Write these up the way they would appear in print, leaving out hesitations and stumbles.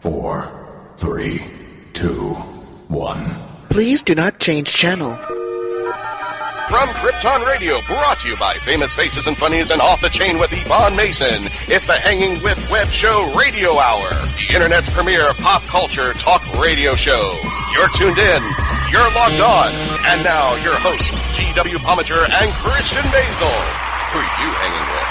4, 3, 2, 1. Please do not change channel. From Krypton Radio, brought to you by Famous Faces and Funnies and Off the Chain with Yvonne Mason, it's the Hanging with Web Show Radio Hour, the Internet's premier pop culture talk radio show. You're tuned in, you're logged on, and now your hosts, G.W. Pomager and Christian Basil. Who are you hanging with?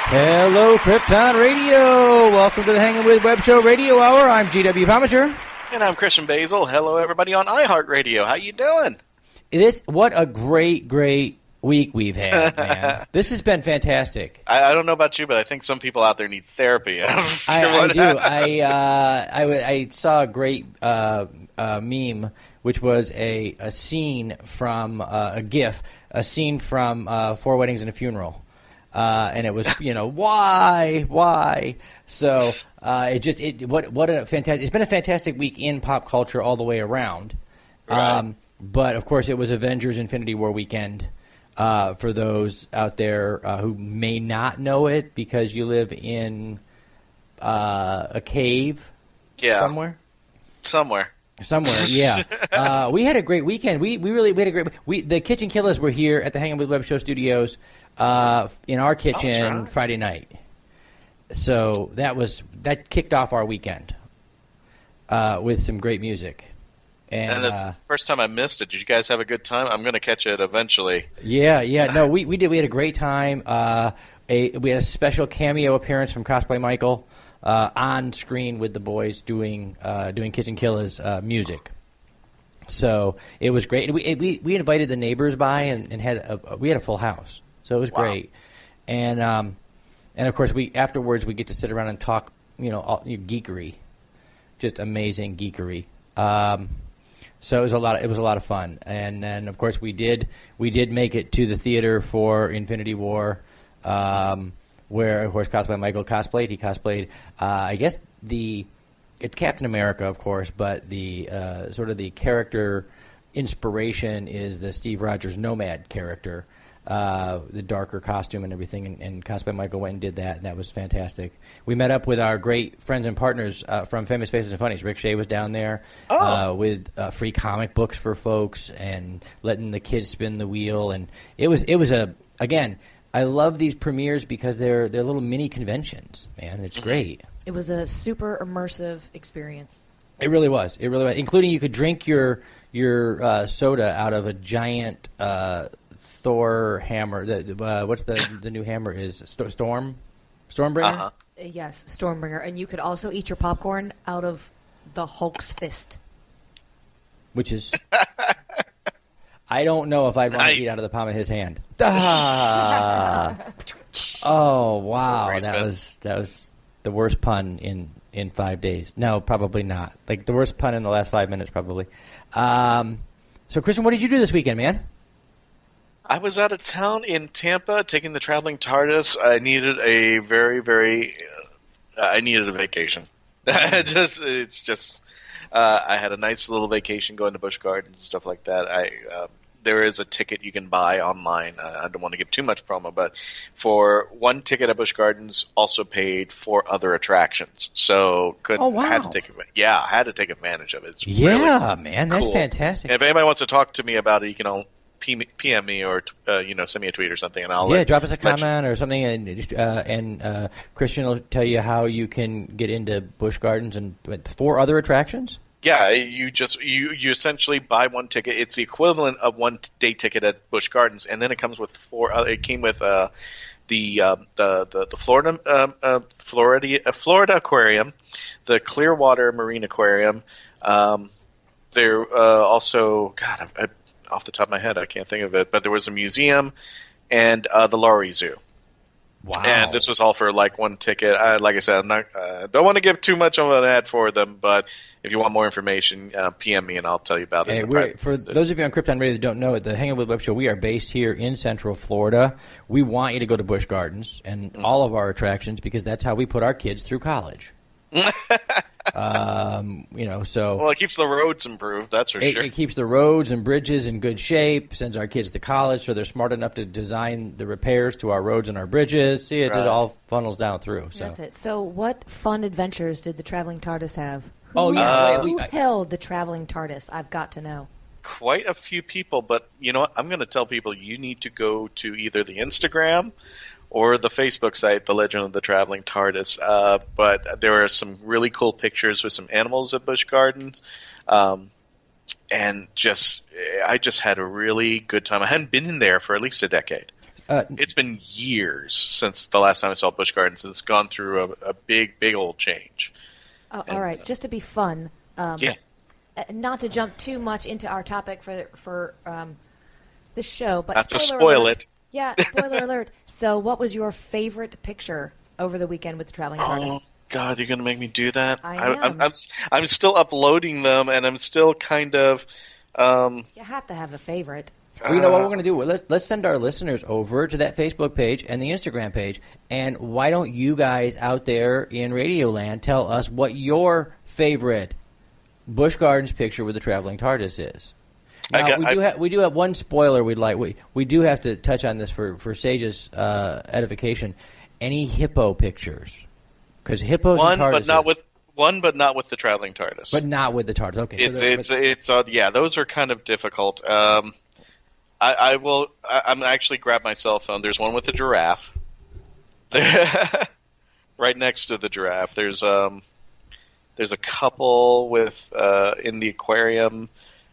Hello, Krypton Radio. Welcome to the Hanging with Web Show Radio Hour. I'm G.W. Pomager. And I'm Christian Basil. Hello, everybody on iHeartRadio. How you doing? What a great week we've had, man. This has been fantastic. I don't know about you, but I think some people out there need therapy. I do. I saw a great meme, which was a scene from a GIF, a scene from Four Weddings and a Funeral. And it was, why? So what a fantastic. It's been a fantastic week in pop culture all the way around. Right. But of course, it was Avengers: Infinity War weekend. For those out there who may not know it, because you live in a cave, somewhere, yeah. We had a great weekend. We had a great. The Kitchen Killers were here at the Hanging with Web Show studios in our kitchen Friday night. So that kicked off our weekend with some great music. And that's the first time I missed it. Did you guys have a good time? I'm going to catch it eventually. Yeah. No, we did. We had a great time. We had a special cameo appearance from Cosplay Michael on screen with the boys doing Kitchen Killers music. So it was great. We invited the neighbors by and we had a full house. So it was great. And of course afterwards we get to sit around and talk, geekery, just amazing geekery. So it was a lot of fun, and then of course we did make it to the theater for Infinity War, where of course Cosplay Michael cosplayed. He cosplayed, I guess it's Captain America, of course, but the sort of the character inspiration is the Steve Rogers Nomad character. The darker costume and everything, and Cosplay Michael went and did that, and that was fantastic. We met up with our great friends and partners from Famous Faces and Funnies. Rick Shea was down there with free comic books for folks and letting the kids spin the wheel, and it was again. I love these premieres because they're little mini conventions, man. It's great. It was a super immersive experience. It really was. Including you could drink your soda out of a giant. Thor hammer. What's the new hammer is? Stormbringer? Uh-huh. Yes, Stormbringer. And you could also eat your popcorn out of the Hulk's fist. Which is... I don't know if I'd want to eat out of the palm of his hand. Ah! Oh, wow. That was the worst pun in 5 days. No, probably not. Like the worst pun in the last 5 minutes, probably. So, Christian, what did you do this weekend, man? I was out of town in Tampa taking the traveling TARDIS. I needed a I needed a vacation. I had a nice little vacation going to Busch Gardens and stuff like that. There is a ticket you can buy online. I don't want to give too much promo, but for one ticket at Busch Gardens, also paid 4 other attractions. So had to take advantage of it. It's really man, that's cool. Fantastic. And if anybody wants to talk to me about it, you can all PM me or send me a tweet or something, and I'll drop us a comment or something, and Christian will tell you how you can get into Busch Gardens and 4 other attractions. Yeah, you essentially buy one ticket. It's the equivalent of one day ticket at Busch Gardens, and then it comes with 4 other. It came with the Florida Aquarium, the Clearwater Marine Aquarium. There also, off the top of my head, I can't think of it, but there was a museum and the Lowry Zoo. Wow! And this was all for like one ticket. Like I said, I'm not don't want to give too much of an ad for them, but if you want more information, PM me and I'll tell you about it. For those of you on Krypton Radio that don't know it, the Hanging with Web Show, we are based here in Central Florida. We want you to go to Busch Gardens and all of our attractions because that's how we put our kids through college. So well, it keeps the roads improved. That's for sure. It keeps the roads and bridges in good shape. Sends our kids to college, so they're smart enough to design the repairs to our roads and our bridges. See, it all funnels down through. So that's it. So, what fun adventures did the traveling TARDIS have? Who held the traveling TARDIS? I've got to know. Quite a few people, but you know what? I'm going to tell people you need to go to either the Instagram or the Facebook site, The Legend of the Traveling TARDIS. But there are some really cool pictures with some animals at Busch Gardens. And I just had a really good time. I hadn't been in there for at least a decade. It's been years since the last time I saw Busch Gardens. It's gone through a big, big old change. All right, just to be fun, not to jump too much into our topic for this show, but not to spoil it. Yeah, spoiler alert. So, what was your favorite picture over the weekend with the traveling TARDIS? Oh God, you're going to make me do that? I am. I'm still uploading them, and I'm still kind of. You have to have a favorite. Well, you know what we're going to do? Let's send our listeners over to that Facebook page and the Instagram page, and why don't you guys out there in Radioland tell us what your favorite Busch Gardens picture with the traveling TARDIS is? Now, we do have one spoiler we'd like. We do have to touch on this for Sage's edification. Any hippo pictures? Because hippos and TARDIS but not with the traveling TARDIS. But not with the TARDIS. Okay, it's those are kind of difficult. I'm actually grab my cell phone. There's one with a giraffe. Right next to the giraffe. There's a couple with in the aquarium.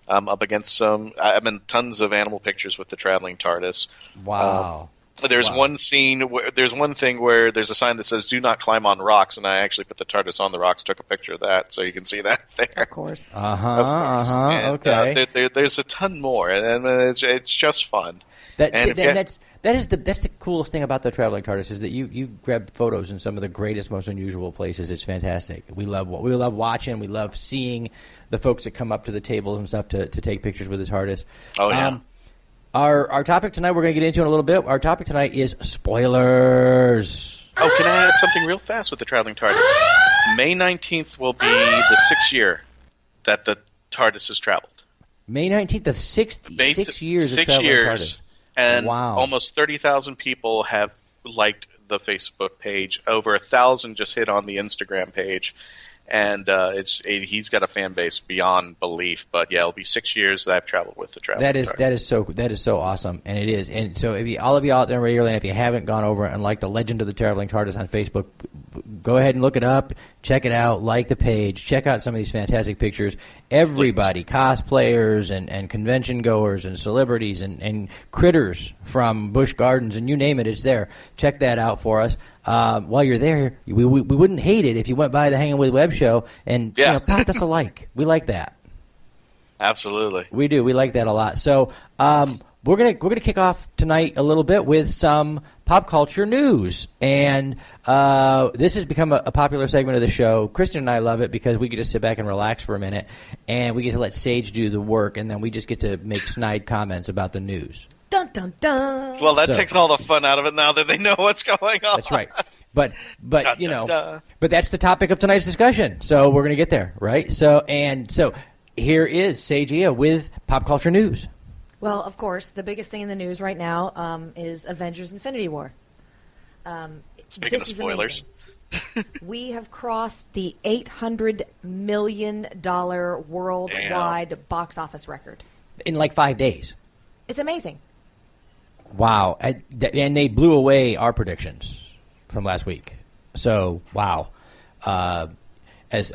Up against some. I'm in tons of animal pictures with the traveling TARDIS. Wow. There's one scene. There's one thing where there's a sign that says "Do not climb on rocks," and I actually put the TARDIS on the rocks. Took a picture of that, so you can see that there. Of course. Okay. There's a ton more, and it's just fun. That's the coolest thing about the traveling TARDIS is that you grab photos in some of the greatest, most unusual places. It's fantastic. We love watching. We love seeing the folks that come up to the tables and stuff to take pictures with the TARDIS. Oh yeah. Our topic tonight we're going to get into in a little bit. Our topic tonight is spoilers. Oh, can I add something real fast with the traveling TARDIS? May 19th will be the 6th year that the TARDIS has traveled. May 19th, the 6 years of traveling TARDIS. And wow. Almost 30,000 people have liked the Facebook page. Over 1,000 just hit on the Instagram page. And he's got a fan base beyond belief. But yeah, it'll be 6 years that I've traveled with the traveling TARDIS. That is so awesome, and it is. And so, all of you out there in Radio Land, if you haven't gone over and liked the Legend of the Traveling TARDIS on Facebook, go ahead and look it up, check it out, like the page, check out some of these fantastic pictures. Everybody, cosplayers and convention goers and celebrities and critters from Busch Gardens and you name it, it's there. Check that out for us. While you're there, we wouldn't hate it if you went by the Hanging with Web show and popped us a like. We like that. Absolutely, we do. We like that a lot. So we're gonna kick off tonight a little bit with some pop culture news, and this has become a popular segment of the show. Kristen and I love it because we get to sit back and relax for a minute, and we get to let Sage do the work, and then we just get to make snide comments about the news. Dun, dun, dun. Well, that takes all the fun out of it now that they know what's going on. That's right. But dun, you know, dun. But that's the topic of tonight's discussion. So we're going to get there, right? So here is Sage Ia with pop culture news. Well, of course, the biggest thing in the news right now is Avengers: Infinity War. Speaking of spoilers. We have crossed the $800 million worldwide box office record. In like 5 days. It's amazing. Wow. And they blew away our predictions from last week. So, wow. As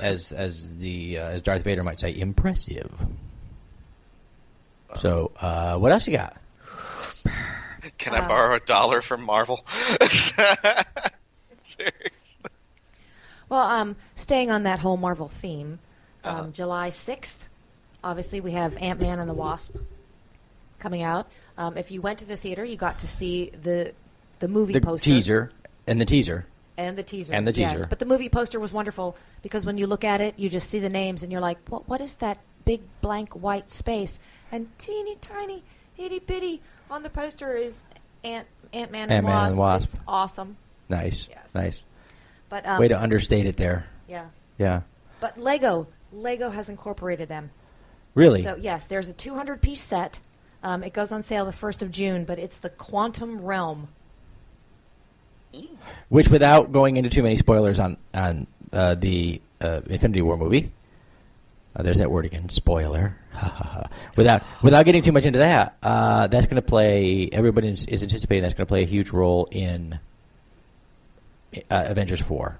Darth Vader might say, impressive. So, what else you got? Can I borrow $1 from Marvel? Seriously. Well, staying on that whole Marvel theme, July 6th, obviously we have Ant-Man and the Wasp coming out. If you went to the theater, you got to see the movie poster. The teaser. Yes, but the movie poster was wonderful because when you look at it, you just see the names and you're like, what is that big blank white space? And teeny tiny, itty bitty on the poster is Ant-Man and Wasp. It's awesome. Nice. Yes. Nice. But way to understate it there. Yeah. Yeah. But Lego has incorporated them. Really? So, yes, there's a 200-piece set. It goes on sale the 1st of June, but it's the Quantum Realm. Which, without going into too many spoilers on the Infinity War movie, there's that word again, spoiler. without getting too much into that, that's going to play. Everybody is anticipating that's going to play a huge role in Avengers 4.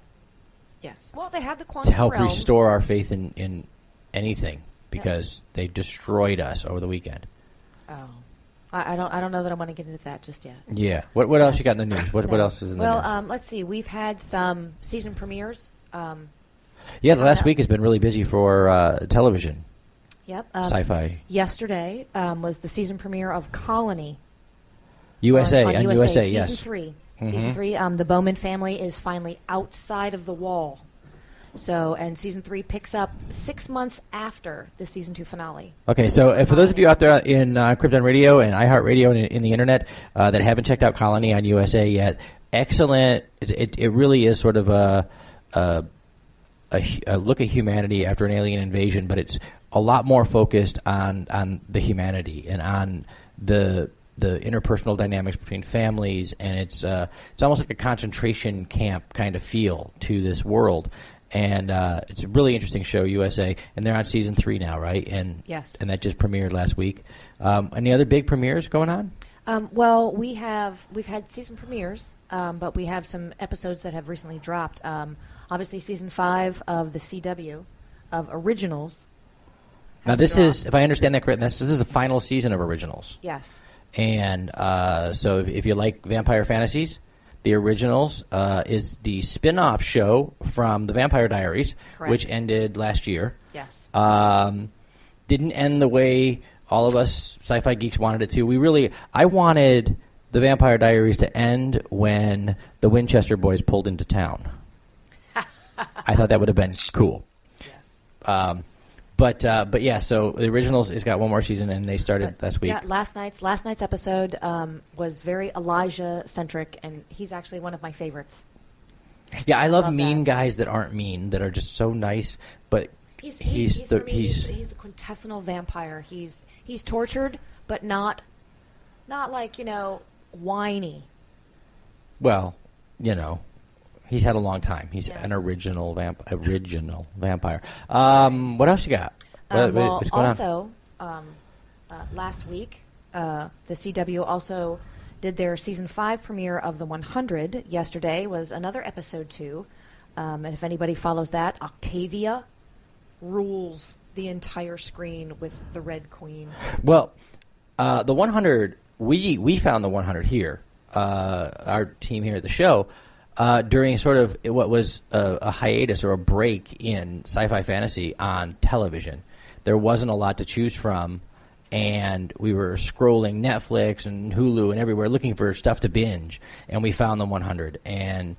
Yes. Well, they had the Quantum to help Realm. restore our faith in anything because they destroyed us over the weekend. Oh. I don't know that I want to get into that just yet. Yeah. What else you got in the news? What else is in the news? Well, let's see. We've had some season premieres. The last week has been really busy for television. Yep. Sci-fi. Yesterday was the season premiere of Colony. USA. On USA, USA, yes. Season 3. Mm-hmm. Season 3, the Bowman family is finally outside of the wall. So, and Season 3 picks up 6 months after the Season 2 finale. Okay, so for those of you out there in Krypton Radio and iHeartRadio and in the Internet that haven't checked out Colony on USA yet, excellent. It really is sort of a look at humanity after an alien invasion, but it's a lot more focused on the humanity and on the interpersonal dynamics between families, and it's almost like a concentration camp kind of feel to this world. And it's a really interesting show, USA, and they're on season 3 now, right? And yes, and that just premiered last week. Any other big premieres going on? Well, we've had season premieres, but we have some episodes that have recently dropped. Obviously, season 5 of the CW of Originals. Now, this is, if I understand that correctly, this is the final season of Originals. Yes. And so if you like vampire fantasies, The Originals is the spin-off show from The Vampire Diaries, correct, which ended last year. Yes. Didn't end the way all of us sci-fi geeks wanted it to. I wanted The Vampire Diaries to end when the Winchester boys pulled into town. I thought that would have been cool. Yes. But yeah, so The Originals has got one more season, and they started last week. Yeah, last night's episode was very Elijah-centric, and he's actually one of my favorites. Yeah, I love that. mean guys that aren't mean, that are just so nice, but he's the quintessential vampire. He's tortured, but not like, whiny. Well, he's had a long time. He's an original vampire. What else you got? What's going on? Last week, the CW also did their season 5 premiere of The 100. Yesterday was another episode 2. And if anybody follows that, Octavia rules the entire screen with the Red Queen. Well, the 100, we found the 100 here, our team here at the show, during sort of what was a hiatus or a break in sci-fi fantasy on television. There wasn't a lot to choose from, and we were scrolling Netflix and Hulu and everywhere looking for stuff to binge, and we found the 100. And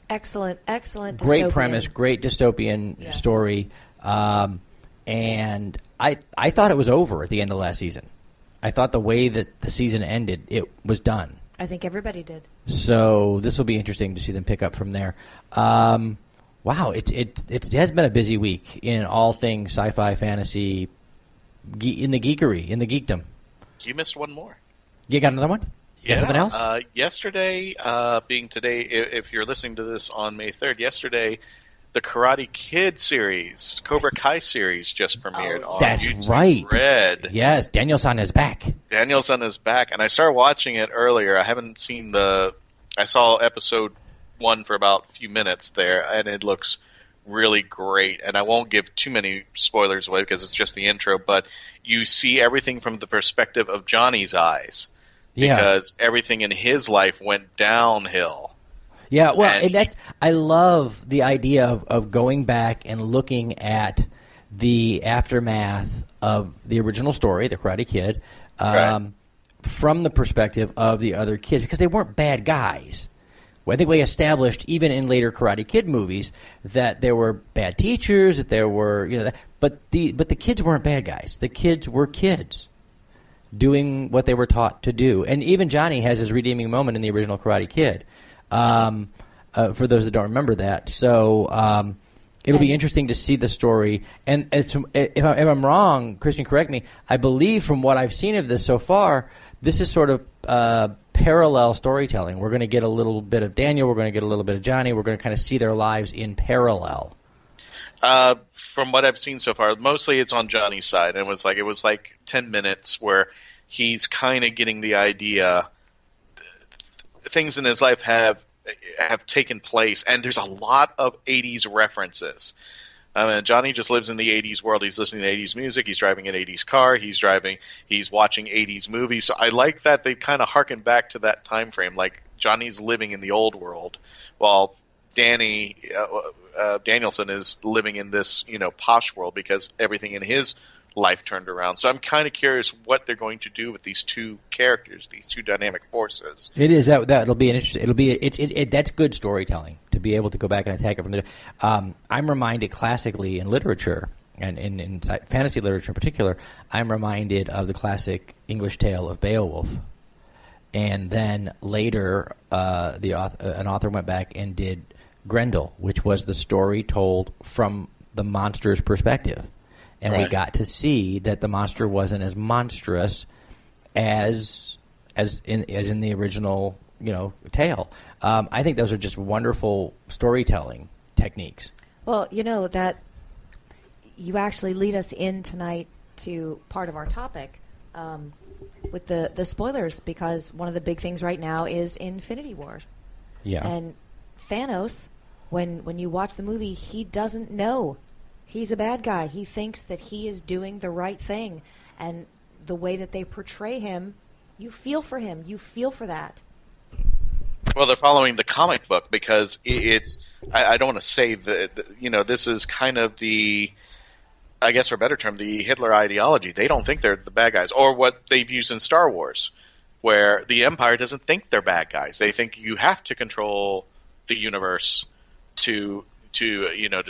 excellent great dystopian premise, great dystopian story. And I thought it was over at the end of last season. I thought the way that the season ended, it was done. I think everybody did. So this will be interesting to see them pick up from there. Wow, it has been a busy week in all things sci-fi, fantasy, in the geekery, in the geekdom. You missed one more. You got another one? Yeah. Something else? Yesterday, being today, if you're listening to this on May 3rd, yesterday, the Karate Kid series, Cobra Kai series, just premiered on That's YouTube right. Red. Yes, Daniel-san is back. Daniel-san is back, and I started watching it earlier. I haven't seen I saw episode 1 for about a few minutes there, and it looks really great. And I won't give too many spoilers away because it's just the intro, but you see everything from the perspective of Johnny's eyes. Because everything in his life went downhill. Yeah, well, and I love the idea of going back and looking at the aftermath of the original story, The Karate Kid, from the perspective of the other kids, because they weren't bad guys. Well, I think we established, even in later Karate Kid movies, that there were bad teachers, that there were, but the kids weren't bad guys. The kids were kids doing what they were taught to do. And even Johnny has his redeeming moment in the original Karate Kid. For those that don't remember that. So It'll be interesting to see the story. And if I'm wrong, Christian, correct me. I believe from what I've seen of this so far, this is sort of parallel storytelling. We're going to get a little bit of Daniel. We're going to get a little bit of Johnny. We're going to kind of see their lives in parallel. From what I've seen so far, mostly it's on Johnny's side. And it was like 10 minutes where he's kind of getting the idea things in his life have taken place, and there's a lot of 80s references. Johnny just lives in the 80s world. He's listening to 80s music. He's driving an 80s car. He's watching 80s movies. So I like that they kind of harken back to that time frame. Like Johnny's living in the old world, while Danielson is living in this posh world because everything in his life turned around. So I'm kind of curious what they're going to do with these two characters, these two dynamic forces. It is that'll be an interesting. That's good storytelling to be able to go back and attack it from the. I'm reminded classically in literature and in fantasy literature in particular. I'm reminded of the classic English tale of Beowulf, and then later an author went back and did Grendel, which was the story told from the monster's perspective. And we got to see that the monster wasn't as monstrous as in the original, tale. I think those are just wonderful storytelling techniques. Well, that you actually lead us in tonight to part of our topic with the spoilers, because one of the big things right now is Infinity War. Yeah. And Thanos, when you watch the movie, he doesn't know. He's a bad guy. He thinks that he is doing the right thing. And the way that they portray him, you feel for him. You feel for that. Well, they're following the comic book because it's I don't want to say that, this is kind of the, I guess for a better term, the Hitler ideology. They don't think they're the bad guys. Or what they've used in Star Wars, where the Empire doesn't think they're bad guys. They think you have to control the universe to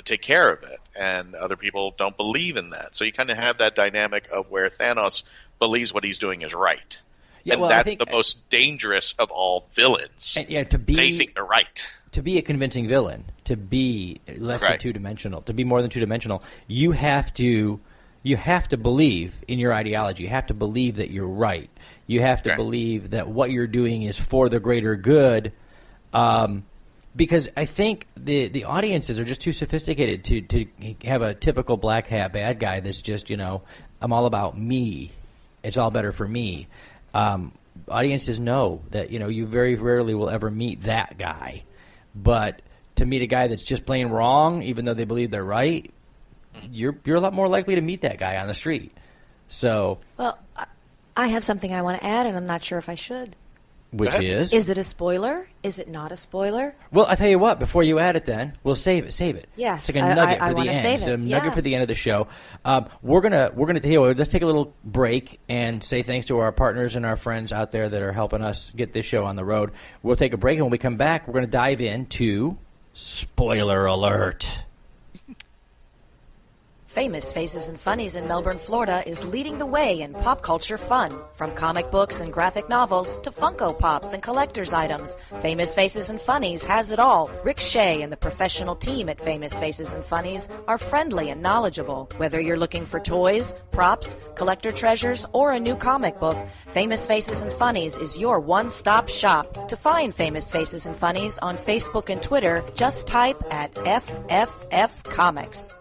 take care of it, and other people don't believe in that. So you kind of have that dynamic of where Thanos believes what he's doing is right, and that's the most dangerous of all villains. And, they think they're right. To be a convincing villain, to be less than two-dimensional, to be more than two-dimensional, you have to believe in your ideology. You have to believe that you're right. You have to believe that what you're doing is for the greater good. Because I think the audiences are just too sophisticated to have a typical black hat bad guy that's just, I'm all about me. It's all better for me. Audiences know that, you very rarely will ever meet that guy. But to meet a guy that's just plain wrong, even though they believe they're right, you're a lot more likely to meet that guy on the street. So, well, I have something I want to add, and I'm not sure if I should. Which is? Is it a spoiler? Is it not a spoiler? Well, I'll tell you what. Before you add it, then we'll save it. Yes, it's like a nugget I for the end. Save it. It's a nugget for the end of the show. We're gonna let's take a little break and say thanks to our partners and our friends out there that are helping us get this show on the road. We'll take a break, and when we come back, we're gonna dive into spoiler alert. Famous Faces and Funnies in Melbourne, Florida is leading the way in pop culture fun. From comic books and graphic novels to Funko Pops and collector's items, Famous Faces and Funnies has it all. Rick Shea and the professional team at Famous Faces and Funnies are friendly and knowledgeable. Whether you're looking for toys, props, collector treasures, or a new comic book, Famous Faces and Funnies is your one-stop shop. To find Famous Faces and Funnies on Facebook and Twitter, just type at FFF Comics.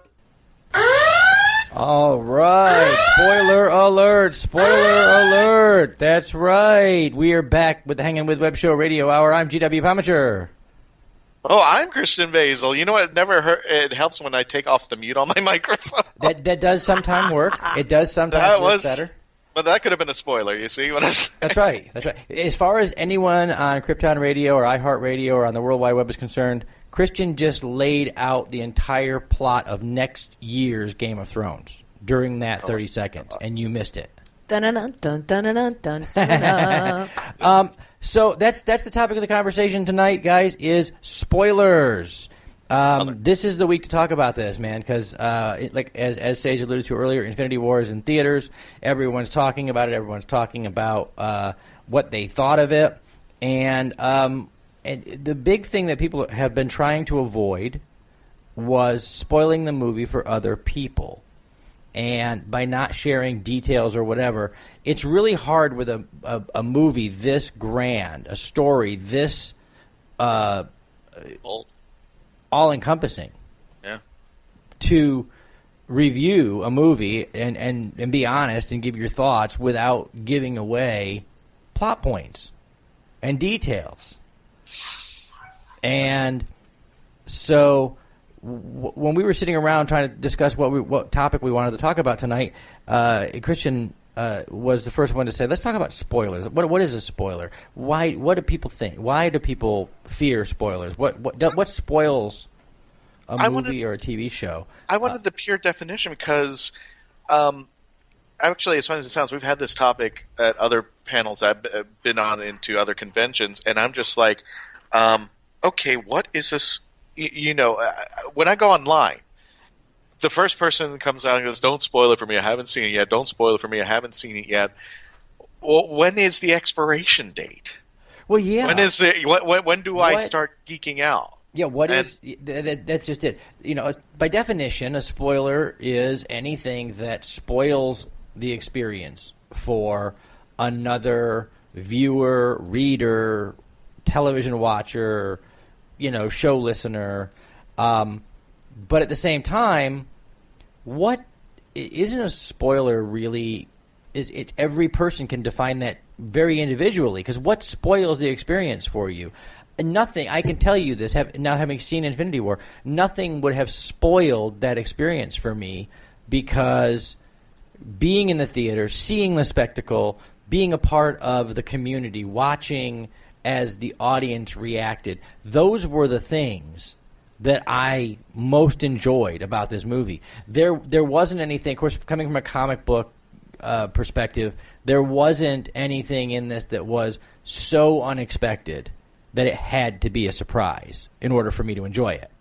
All right, spoiler alert. That's right. We are back with the Hanging with Web Show Radio Hour. I'm GW Pomacher. Oh, I'm Christian Basil. You know what? It helps when I take off the mute on my microphone. That does sometimes work. It does sometimes work better. But that could have been a spoiler, you see what I'm saying? That's right. As far as anyone on Krypton Radio or iHeartRadio or on the World Wide Web is concerned, Christian just laid out the entire plot of next year's Game of Thrones during that 30 seconds, and you missed it. So that's the topic of the conversation tonight, guys, is spoilers. This is the week to talk about this, man, because as Sage alluded to earlier, Infinity War is in theaters. Everyone's talking about it. Everyone's talking about what they thought of it. And the big thing that people have been trying to avoid was spoiling the movie for other people. And by not sharing details or whatever, it's really hard with a movie this grand, a story this all-encompassing, to review a movie and be honest and give your thoughts without giving away plot points and details. And so when we were sitting around trying to discuss what topic we wanted to talk about tonight, Christian was the first one to say, let's talk about spoilers. What is a spoiler? Why? What do people think? Why do people fear spoilers? What spoils a movie or a TV show? I wanted the pure definition because, actually, as funny as it sounds, we've had this topic at other panels I've been on into other conventions, and I'm just like, okay, what is this? When I go online, the first person comes out and goes, don't spoil it for me, I haven't seen it yet. Don't spoil it for me, I haven't seen it yet. Well, when is the expiration date? Well, yeah. When do I start geeking out? Yeah, that's just it. By definition, a spoiler is anything that spoils the experience for another viewer, reader, television watcher, show listener. But at the same time, what isn't a spoiler really? Every person can define that very individually, because what spoils the experience for you? Nothing. I can tell you this. Now having seen Infinity War, nothing would have spoiled that experience for me, because being in the theater, seeing the spectacle, being a part of the community, watching as the audience reacted, those were the things that I most enjoyed about this movie. There wasn't anything, of course, coming from a comic book perspective, there wasn't anything in this that was so unexpected that it had to be a surprise in order for me to enjoy it.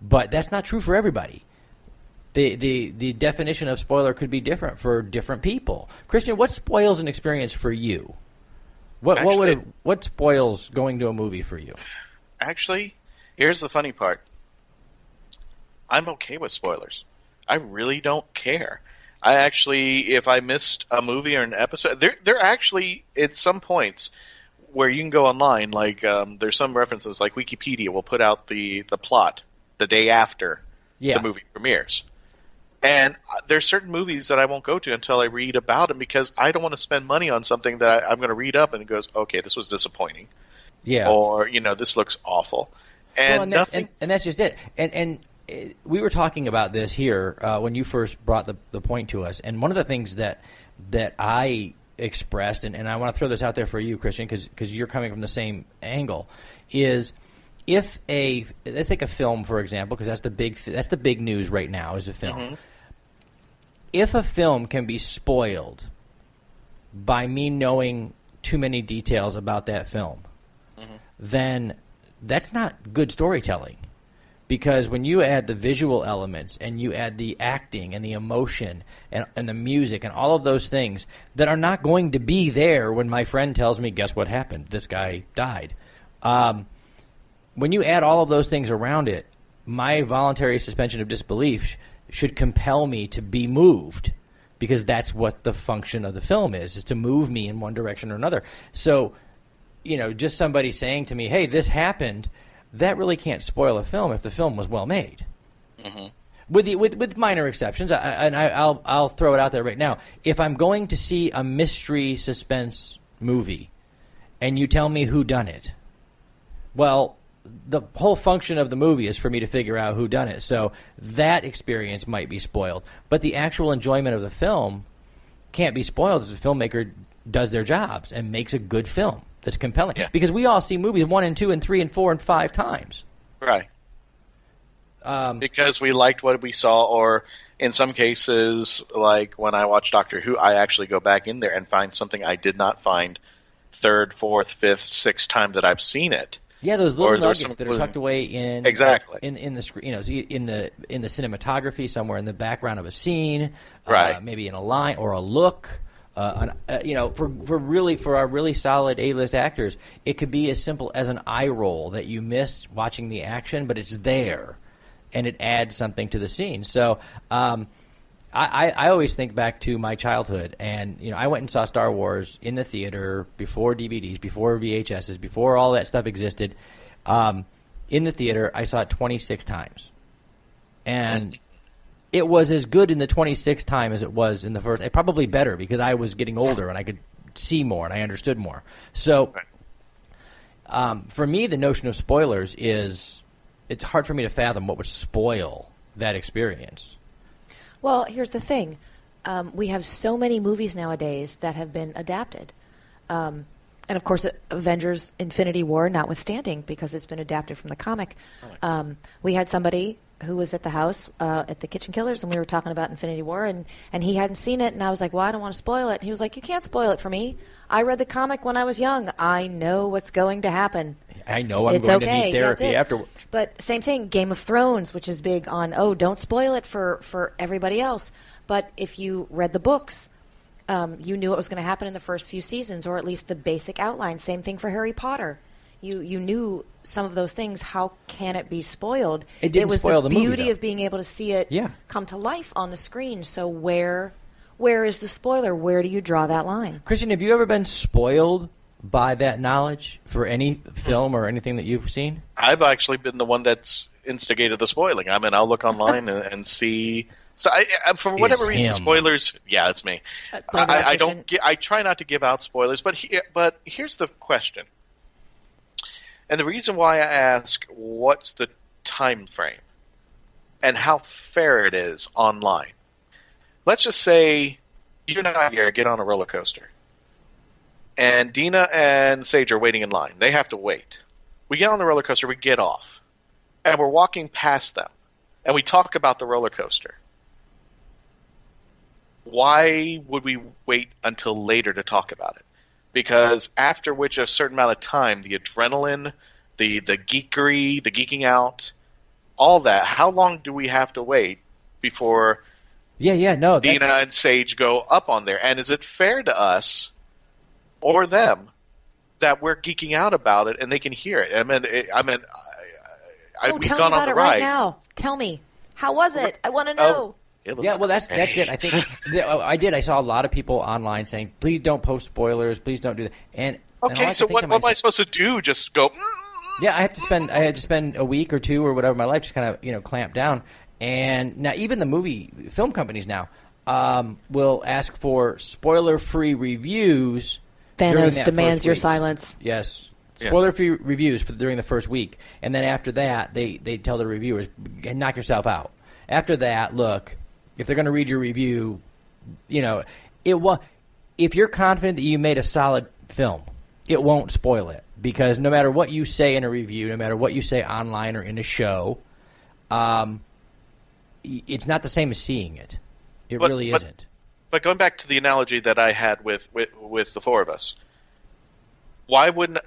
But that's not true for everybody. The definition of spoiler could be different for different people. Christian, what spoils an experience for you? What spoils going to a movie for you? Actually, here's the funny part. I'm okay with spoilers. I really don't care. If I missed a movie or an episode, there actually at some points where you can go online, like there's some references, like Wikipedia will put out the plot the day after the movie premieres. And there's certain movies that I won't go to until I read about them, because I don't want to spend money on something that I'm going to read up and it goes, okay, this was disappointing. Yeah. Or, this looks awful. And that's just it. And we were talking about this here when you first brought the point to us. And one of the things that I expressed, and I want to throw this out there for you, Christian, because you're coming from the same angle, is let's take a film, for example, because that's the big news right now is a film. Mm-hmm. If a film can be spoiled by me knowing too many details about that film, then that's not good storytelling. Because when you add the visual elements and you add the acting and the emotion and the music and all of those things that are not going to be there when my friend tells me, guess what happened? This guy died. When you add all of those things around it, my voluntary suspension of disbelief should compel me to be moved, because that's what the function of the film is to move me in one direction or another. So, just somebody saying to me, hey, this happened, that really can't spoil a film if the film was well made. Mm-hmm. With minor exceptions, I'll throw it out there right now. If I'm going to see a mystery suspense movie and you tell me who done it, well, the whole function of the movie is for me to figure out who done it. So that experience might be spoiled. But the actual enjoyment of the film can't be spoiled if the filmmaker does their jobs and makes a good film that's compelling. Yeah. Because we all see movies 1 and 2 and 3 and 4 and 5 times. Right. Because we liked what we saw, or in some cases, like when I watch Doctor Who, I actually go back in there and find something I did not find 3rd, 4th, 5th, 6th time that I've seen it. Yeah, those little nuggets that are tucked away in exactly in the screen, in the cinematography, somewhere in the background of a scene, right? Maybe in a line or a look. For our really solid A-list actors, it could be as simple as an eye roll that you missed watching the action, but it's there. and it adds something to the scene. So I always think back to my childhood, and I went and saw Star Wars in the theater before DVDs, before VHSs, before all that stuff existed. In the theater, I saw it 26 times, and it was as good in the 26th time as it was in the first. Probably better because I was getting older and I could see more and I understood more. So for me, the notion of spoilers is it's hard for me to fathom what would spoil that experience. Well, here's the thing. We have so many movies nowadays that have been adapted. And, of course, Avengers Infinity War notwithstanding, because it's been adapted from the comic. We had somebody who was at the house at the Kitchen Killers, and we were talking about Infinity War, and he hadn't seen it, and I was like, well, I don't want to spoil it. And he was like, you can't spoil it for me. I read the comic when I was young. I know what's going to happen. I know I'm going to need therapy afterwards. But same thing, Game of Thrones, which is big on, don't spoil it for everybody else. But if you read the books, you knew what was going to happen in the first few seasons, or at least the basic outline. Same thing for Harry Potter. You knew some of those things. How can it be spoiled? It didn't spoil the movie, beauty though. of being able to see it come to life on the screen. So where is the spoiler? Where do you draw that line? Christian, have you ever been spoiled by that knowledge for any film or anything that you've seen? I've actually been the one that's instigated the spoiling. I mean, I'll look online and see. So, for whatever reason, spoilers. Yeah, it's me. I don't. I try not to give out spoilers, but here's the question, and the reason why I ask, what's the time frame, and how fair it is online. Let's just say you and I here get on a roller coaster, and Dina and Sage are waiting in line. They have to wait. We get on the roller coaster, we get off, and we're walking past them, and we talk about the roller coaster. Why would we wait until later to talk about it? Because after which a certain amount of time, the adrenaline, the geekery, the geeking out, all that, how long do we have to wait before Dina and Sage go up on there? And is it fair to us or them that we're geeking out about it and they can hear it? Tell me about it right now. Tell me. How was it? I want to know. That's it. I think I did. I saw a lot of people online saying, "Please don't post spoilers. Please don't do that." And so what am I supposed to do? Just go? Yeah, I had to spend a week or two or whatever of my life just kind of clamp down. And now even the film companies now will ask for spoiler-free reviews. Thanos demands your silence. Yes. Spoiler-free reviews during the first week, and then after that, they tell the reviewers, knock yourself out. After that, look, if they're going to read your review, if you're confident that you made a solid film, it won't spoil it, because no matter what you say in a review, no matter what you say online or in a show, it's not the same as seeing it. It really isn't. But going back to the analogy that I had with the four of us, why wouldn't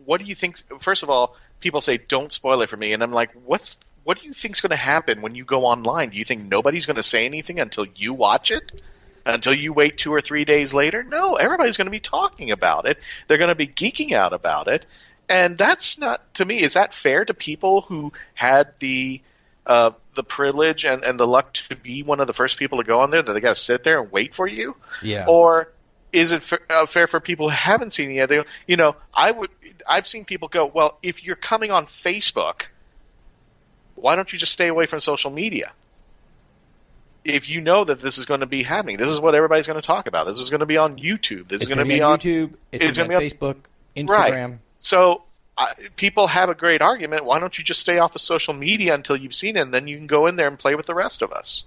what do you think? First of all, people say don't spoil it for me, and I'm like, what do you think's going to happen when you go online? Do you think nobody's going to say anything until you watch it? Until you wait 2 or 3 days later? No, everybody's going to be talking about it. They're going to be geeking out about it, and that's not, to me, is that fair to people who had the privilege and the luck to be one of the first people to go on there, that they got to sit there and wait for you? Yeah. Or is it fair for people who haven't seen it yet? I've seen people go, well, if you're coming on Facebook, why don't you just stay away from social media? If you know that this is going to be happening, this is what everybody's going to talk about. This is going to be on YouTube. This is going to be on YouTube. It's going to be on Facebook, Instagram. Right. So people have a great argument. Why don't you just stay off of social media until you've seen it, and then you can go in there and play with the rest of us?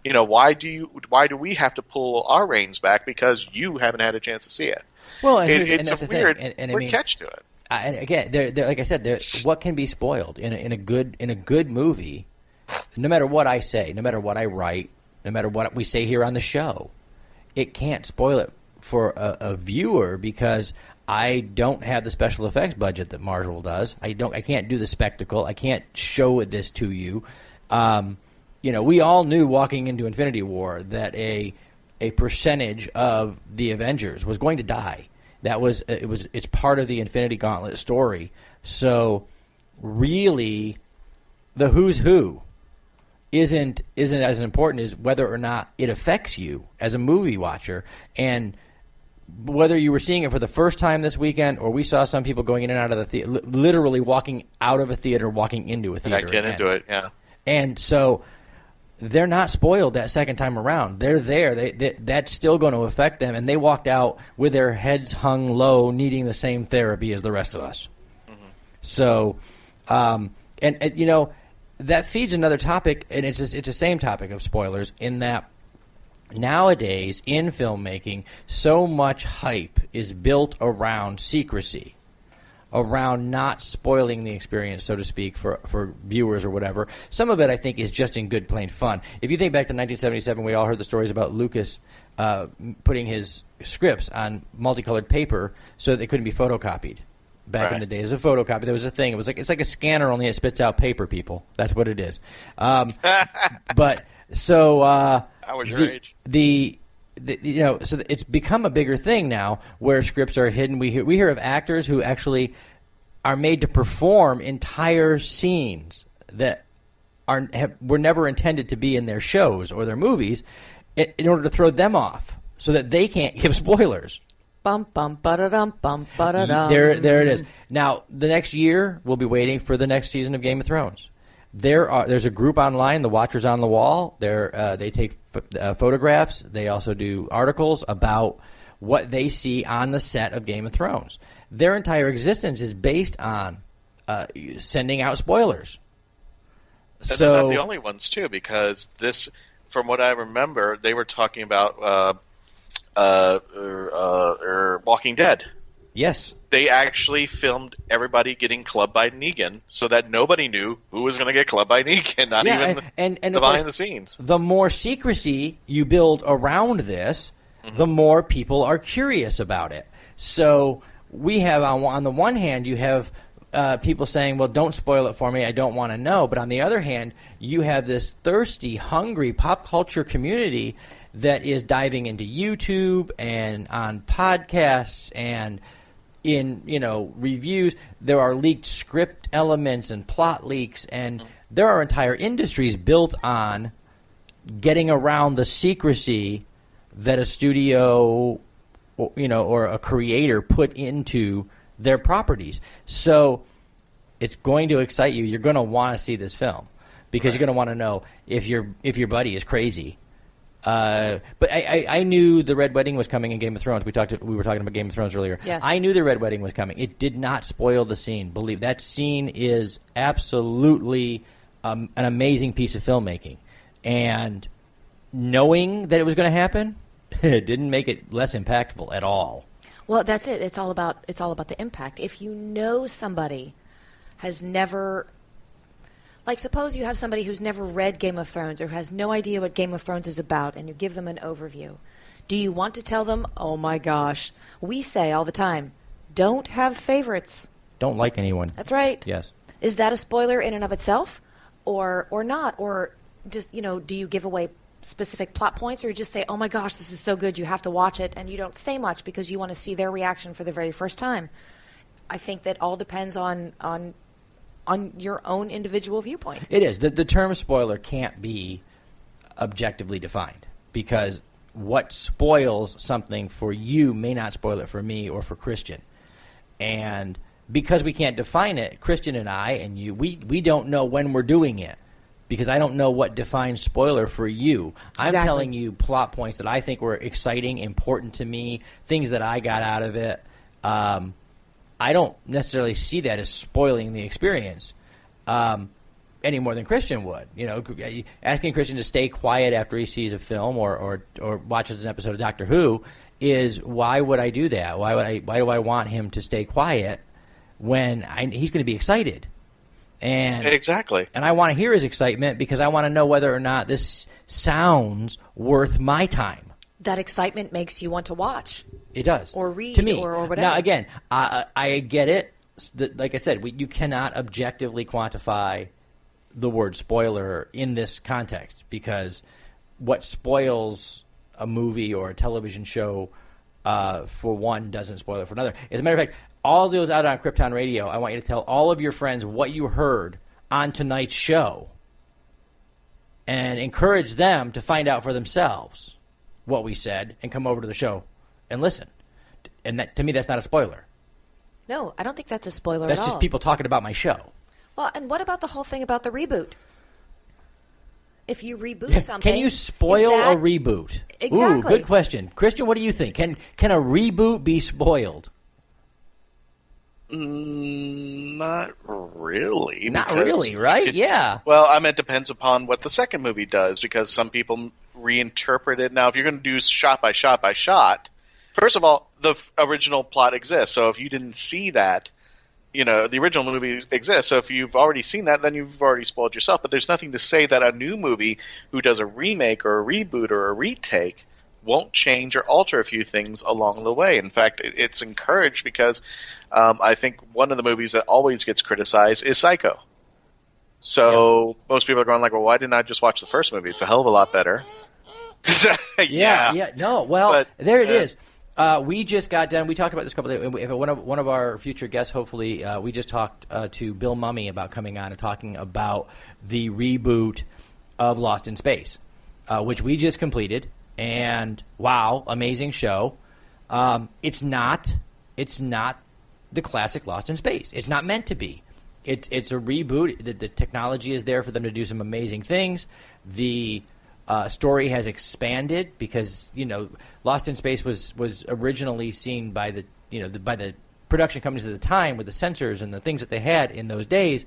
Why do we have to pull our reins back because you haven't had a chance to see it? Well, it's a weird catch to it. And again, like I said, what can be spoiled in a good movie? No matter what I say, no matter what I write, no matter what we say here on the show, it can't spoil it for a viewer because I don't have the special effects budget that Marvel does. I can't do the spectacle. I can't show this to you. We all knew walking into Infinity War that a percentage of the Avengers was going to die. It's part of the Infinity Gauntlet story. So really, the who's who isn't as important as whether or not it affects you as a movie watcher. And whether you were seeing it for the first time this weekend or we saw some people going in and out of the theater, literally walking out of a theater, walking into a theater. Get into it, yeah. And so they're not spoiled that second time around. They're there. That's still going to affect them. And they walked out with their heads hung low, needing the same therapy as the rest of us. Mm-hmm. So, and you know, that feeds another topic, and it's the same topic of spoilers, in that nowadays in filmmaking, so much hype is built around secrecy, around not spoiling the experience, so to speak, for viewers or whatever. Some of it, I think, is just in good, plain fun. If you think back to 1977, we all heard the stories about Lucas putting his scripts on multicolored paper so that they couldn't be photocopied. Back in the days of photocopy, there was a thing. It's like a scanner, only it spits out paper, people. That's what it is. But so I was your age. So it's become a bigger thing now where scripts are hidden. We hear of actors who actually are made to perform entire scenes that were never intended to be in their shows or their movies in order to throw them off so that they can't give spoilers. Bum bum ba-da-dum bum ba-da-dum. There it is. Now, the next year, we'll be waiting for the next season of Game of Thrones. There's a group online, the Watchers on the Wall. They take photographs. They also do articles about what they see on the set of Game of Thrones. Their entire existence is based on sending out spoilers. And they're not the only ones, too, because this, from what I remember, they were talking about Walking Dead. Yes. They actually filmed everybody getting clubbed by Negan so that nobody knew who was going to get clubbed by Negan, not even the behind the scenes. The more secrecy you build around this, the more people are curious about it. So we have, on the one hand, you have people saying, well, don't spoil it for me, I don't want to know. But on the other hand, you have this thirsty, hungry pop culture community that is diving into YouTube and on podcasts and in reviews. There are leaked script elements and plot leaks, and there are entire industries built on getting around the secrecy that a studio or a creator put into their properties. So it's going to excite you. You're going to want to see this film because you're going to want to know if your buddy is crazy. But I knew the Red Wedding was coming in Game of Thrones. We were talking about Game of Thrones earlier. Yes. I knew the Red Wedding was coming. It did not spoil the scene. Believe that scene is absolutely an amazing piece of filmmaking. And knowing that it was going to happen, it didn't make it less impactful at all. Well, that's it. It's all about the impact. If you know somebody has never, like, suppose you have somebody who's never read Game of Thrones or has no idea what Game of Thrones is about, and you give them an overview. Do you want to tell them, oh my gosh, we say all the time, don't have favorites. Don't like anyone. That's right. Yes. Is that a spoiler in and of itself, or not? Or just, do you give away specific plot points, or you just say, oh my gosh, this is so good, you have to watch it, and you don't say much because you want to see their reaction for the very first time? I think that all depends on your own individual viewpoint. It is. The term spoiler can't be objectively defined because what spoils something for you may not spoil it for me or for Christian. And because we can't define it, Christian and I and you, we don't know when we're doing it because I don't know what defines spoiler for you. I'm telling you plot points that I think were exciting, important to me, things that I got out of it. I don't necessarily see that as spoiling the experience any more than Christian would. Asking Christian to stay quiet after he sees a film or watches an episode of Doctor Who is, why would I do that? Why do I want him to stay quiet when he's going to be excited? And exactly. And I want to hear his excitement because I want to know whether or not this sounds worth my time. That excitement makes you want to watch. It does. Or read, to me. or whatever. Now, again, I get it. Like I said, you cannot objectively quantify the word spoiler in this context because what spoils a movie or a television show for one doesn't spoil it for another. As a matter of fact, all those out on Krypton Radio, I want you to tell all of your friends what you heard on tonight's show and encourage them to find out for themselves what we said and come over to the show and listen. And that, to me, that's not a spoiler. No, I don't think that's a spoiler That's at all. just people talking about my show. Well, and what about the whole thing about the reboot? If you reboot something, can you spoil a reboot? Exactly. Ooh, good question. Christian, what do you think? Can a reboot be spoiled? Not really. Not really, right? Yeah. Well, I mean, it depends upon what the second movie does, because some people reinterpret it. Now, if you're going to do shot by shot by shot, first of all, the original plot exists. So if you didn't see that, the original movie exists. So if you've already seen that, then you've already spoiled yourself. But there's nothing to say that a new movie who does a remake or a reboot or a retake won't change or alter a few things along the way. In fact, it's encouraged because I think one of the movies that always gets criticized is Psycho. So most people are going like, well, why didn't I just watch the first movie? It's a hell of a lot better. Yeah. No, well, there it is. We just got done. We talked about this a couple of days. One of our future guests, hopefully, we just talked to Bill Mummy about coming on and talking about the reboot of Lost in Space, which we just completed. And wow, amazing show. It's not the classic Lost in Space. It's not meant to be. It's a reboot. The technology is there for them to do some amazing things. The story has expanded because Lost in Space was originally seen by the production companies at the time with the sensors and the things that they had in those days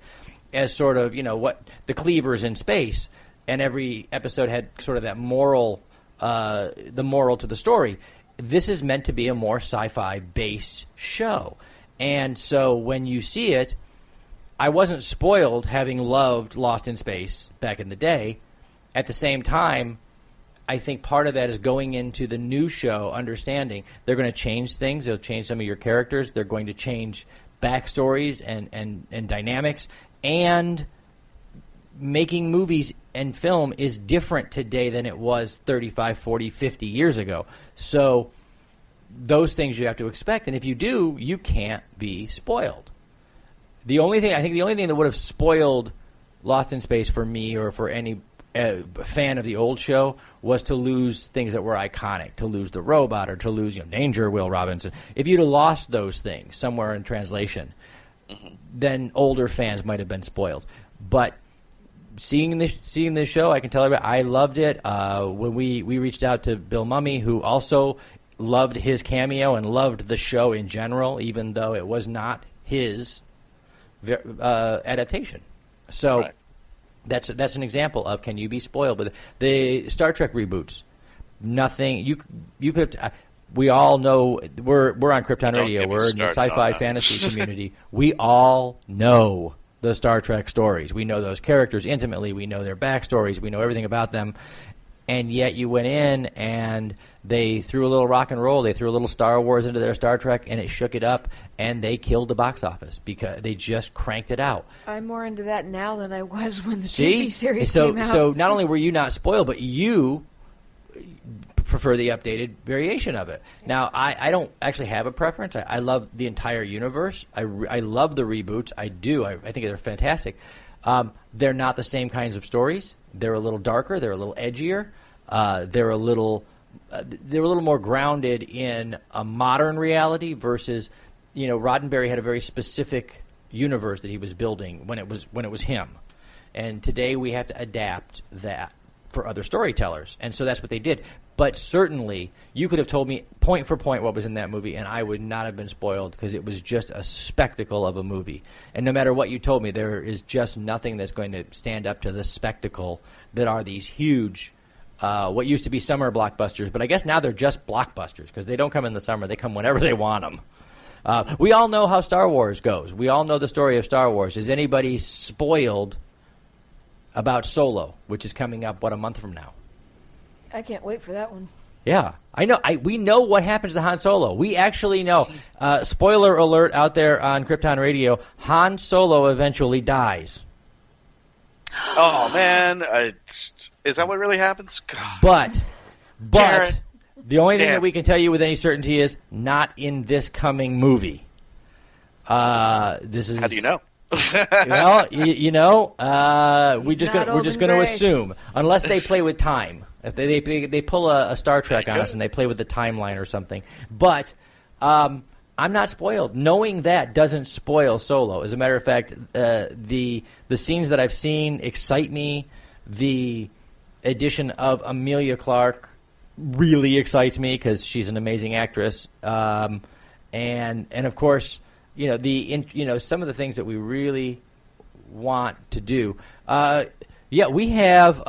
as sort of what the cleavers in space, and every episode had sort of that moral, the moral to the story. This is meant to be a more sci-fi based show, and so when you see it, I wasn't spoiled having loved Lost in Space back in the day. At the same time, I think part of that is going into the new show, understanding they're going to change things. They'll change some of your characters. They're going to change backstories and dynamics. And making movies and film is different today than it was 35, 40, 50 years ago. So those things you have to expect. And if you do, you can't be spoiled. The only thing that would have spoiled Lost in Space for me or for any fan of the old show was to lose things that were iconic, to lose the robot or to lose Danger, Will Robinson. If you'd have lost those things somewhere in translation, then older fans might have been spoiled. But seeing this show, I can tell everybody I loved it. When we reached out to Bill Mummy, who also loved his cameo and loved the show in general, even though it was not his adaptation. So. Right. That's an example of can you be spoiled. But the Star Trek reboots, nothing. You could. We all know we're on Krypton Radio. We're in the sci-fi fantasy community. We all know the Star Trek stories. We know those characters intimately. We know their backstories. We know everything about them. And yet you went in and they threw a little rock and roll. They threw a little Star Wars into their Star Trek, and it shook it up, and they killed the box office because they just cranked it out. I'm more into that now than I was when the TV series came out. So not only were you not spoiled, but you prefer the updated variation of it. Now, I don't actually have a preference. I love the entire universe. I love the reboots. I do. I think they're fantastic. They're not the same kinds of stories. They're a little darker. They're a little edgier. They're a little more grounded in a modern reality versus, Roddenberry had a very specific universe that he was building when it was him, and today we have to adapt that for other storytellers, and so that's what they did. But certainly, you could have told me point for point what was in that movie, and I would not have been spoiled because it was just a spectacle of a movie. And no matter what you told me, there is just nothing that's going to stand up to the spectacle that are these huge, what used to be summer blockbusters. But I guess now they're just blockbusters because they don't come in the summer. They come whenever they want them. We all know how Star Wars goes. We all know the story of Star Wars. Is anybody spoiled about Solo, which is coming up, a month from now? I can't wait for that one. Yeah, I know. We know what happens to Han Solo. We actually know. Spoiler alert out there on Krypton Radio, Han Solo eventually dies. Oh, man. Is that what really happens? God. But the only thing that we can tell you with any certainty is not in this coming movie. This is. How do you know? Well, we're just going to assume, unless they play with time. If they pull a Star Trek on us and they play with the timeline or something. But I'm not spoiled. Knowing that doesn't spoil Solo. As a matter of fact, the scenes that I've seen excite me. The addition of Emilia Clarke really excites me because she's an amazing actress. And of course, some of the things that we really want to do. We have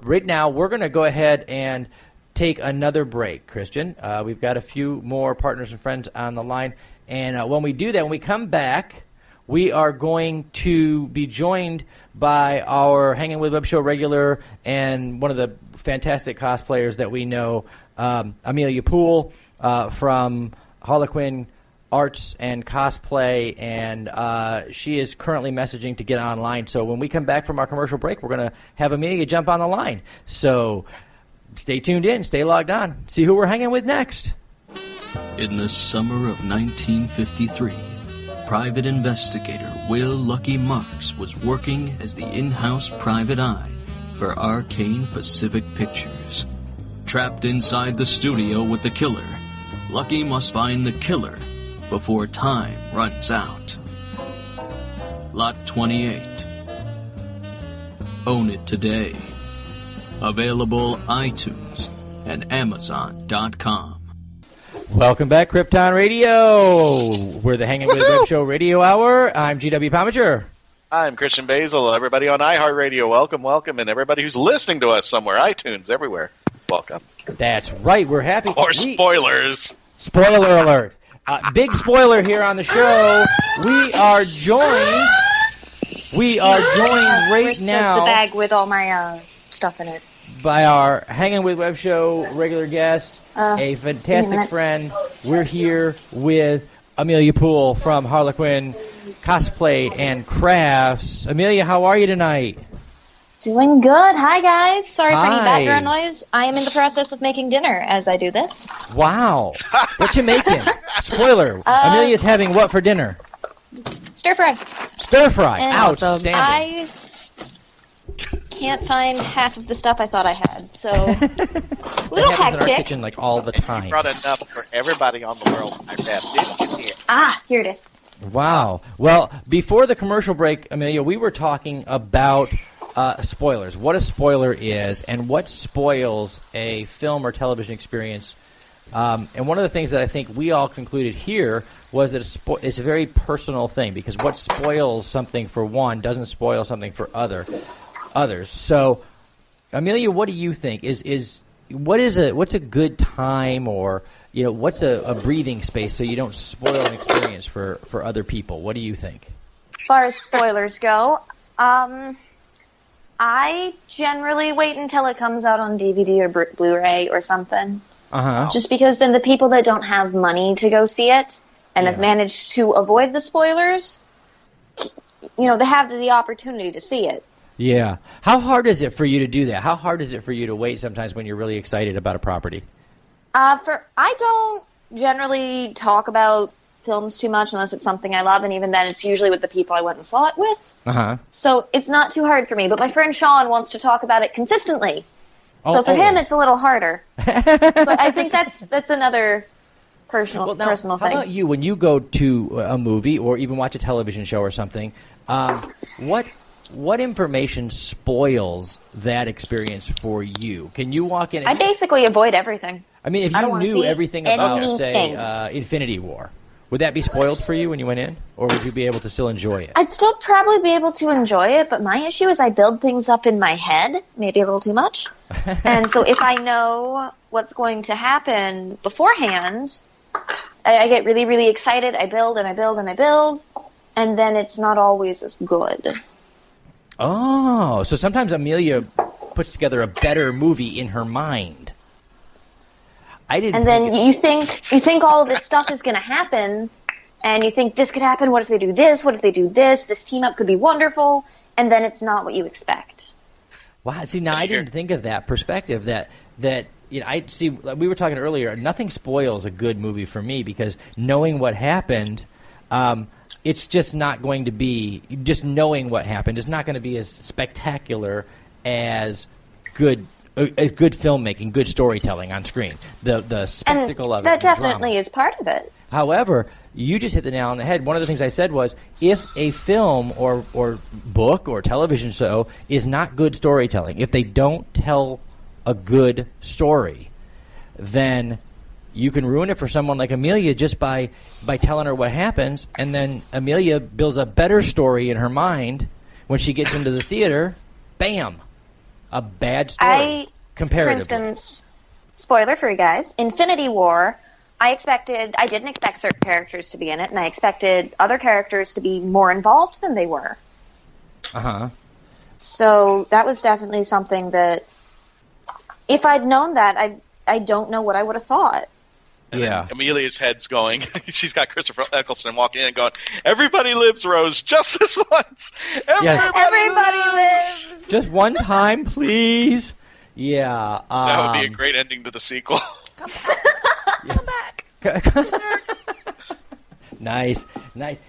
right now. We're going to go ahead and take another break, Christian. We've got a few more partners and friends on the line, and when we do that, when we come back, we are going to be joined by our Hanging with Web Show regular and one of the fantastic cosplayers that we know, Amelia Poole from Harlequin Arts and Cosplay, and she is currently messaging to get online. So when we come back from our commercial break, we're going to have Amelia jump on the line. So stay tuned in, stay logged on, see who we're hanging with next. In the summer of 1953, private investigator Will Lucky Marks was working as the in-house private eye for Arcane Pacific Pictures. Trapped inside the studio with the killer, Lucky must find the killer before time runs out. Lot 28. Own it today. Available iTunes and Amazon.com. Welcome back, Krypton Radio. We're the Hanging with Web Show Radio Hour. I'm GW Pomager. I'm Christian Basil. Everybody on iHeartRadio, welcome. And everybody who's listening to us somewhere, iTunes, everywhere, welcome. That's right. We're happy. Or spoilers. Spoiler alert. Big spoiler here on the show. We are joined right now. The bag with all my stuff in it. By our Hanging with Web Show regular guest, a fantastic friend. We're here with Amelia Poole from Harlequin Cosplay and Crafts. Amelia, how are you tonight? Doing good. Hi, guys. Sorry for any background noise. I am in the process of making dinner as I do this. Wow. What you making? Spoiler. Amelia's having what for dinner? Stir fry. Stir fry. Outstanding. I can't find half of the stuff I thought I had, so little hectic. In our kitchen like all the time. You brought enough for everybody on the world, I bet, didn't you? Here it is. Wow. Well, before the commercial break, Amelia, we were talking about spoilers. What a spoiler is, and what spoils a film or television experience. And one of the things that I think we all concluded here was that it's a very personal thing, because what spoils something for one doesn't spoil something for others. So, Amelia, what do you think? What's a good time, or what's a breathing space so you don't spoil an experience for other people? What do you think? As far as spoilers go, I generally wait until it comes out on DVD or Blu-ray or something. Just because then the people that don't have money to go see it and have managed to avoid the spoilers, they have the opportunity to see it. Yeah. How hard is it for you to do that? How hard is it for you to wait sometimes when you're really excited about a property? I don't generally talk about films too much unless it's something I love, and even then it's usually with the people I went and saw it with. So it's not too hard for me. But my friend Sean wants to talk about it consistently. So for him, it's a little harder. So I think that's another personal thing. How about you, when you go to a movie or even watch a television show or something, what information spoils that experience for you? Can you walk in? I basically avoid everything. I mean, if you knew everything about, say, Infinity War, would that be spoiled for you when you went in? Or would you be able to still enjoy it? I'd still probably be able to enjoy it, but my issue is I build things up in my head, maybe a little too much. And so if I know what's going to happen beforehand, I get really, really excited. I build and I build and I build, and then it's not always as good. Oh, so sometimes Amelia puts together a better movie in her mind. And then you think all of this stuff is going to happen, and you think this could happen. What if they do this? What if they do this? This team up could be wonderful, and then it's not what you expect. Wow. See, now I didn't think of that perspective. That I see. We were talking earlier. Nothing spoils a good movie for me, because knowing what happened, it's just not going to be, just knowing what happened is not going to be as spectacular as good filmmaking, good storytelling on screen. The spectacle of it. That definitely is part of it. However, you just hit the nail on the head. One of the things I said was, if a film or book or television show is not good storytelling, if they don't tell a good story, then you can ruin it for someone like Amelia just by telling her what happens, and then Amelia builds a better story in her mind when she gets into the theater. Bam! A bad story. Comparatively. For instance, spoiler for you guys, Infinity War, I didn't expect certain characters to be in it, and I expected other characters to be more involved than they were. Uh-huh. So that was definitely something that, if I'd known that, I don't know what I would have thought. And Amelia's head's going. She's got Christopher Eccleston walking in and going, "Everybody lives, Rose, just this once. Everybody lives. Just one time, please." Yeah. That would be a great ending to the sequel. Come back. Come back. Nice.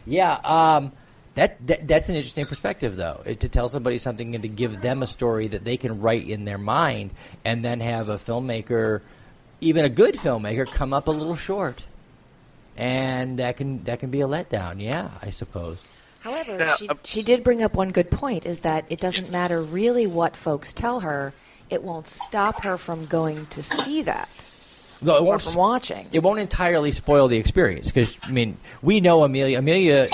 Yeah. That's an interesting perspective, though, to tell somebody something and to give them a story that they can write in their mind, and then have a filmmaker, even a good filmmaker, come up a little short, and that can be a letdown. Yeah, I suppose. However, she did bring up one good point: is that it doesn't matter really what folks tell her; it won't stop her from going to see that. No, it won't, or from watching. It won't entirely spoil the experience, because we know Amelia. Amelia